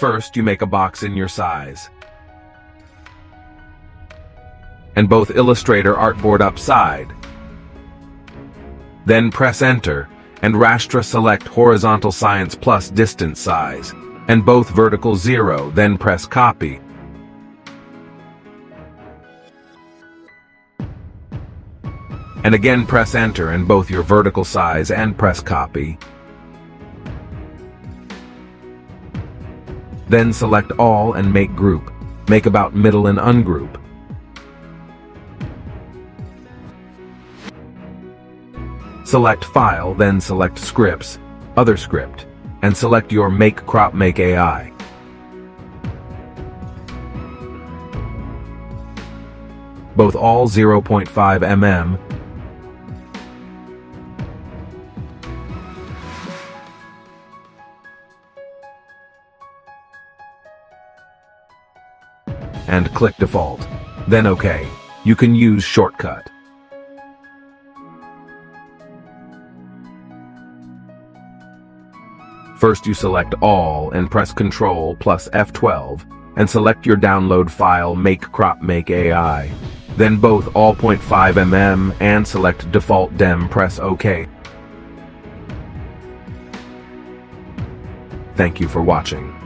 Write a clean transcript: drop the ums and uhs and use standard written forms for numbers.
First, you make a box in your size. And both Illustrator artboard upside. Then press Enter, and Rastra select Horizontal Science plus Distance Size, and both vertical 0, then press Copy. And again press Enter and both your vertical size and press Copy. Then select All and Make Group. Make about middle and ungroup. Select File, then select Scripts, Other Script, and select your MakeCropMarksAI. Both all 0.5 mm, and click Default. Then OK. You can use Shortcut. First you select All and press Ctrl plus F12 and select your download file MakeCropMarksAI. Then both all 0.5 mm and select Default Dem, press OK. Thank you for watching.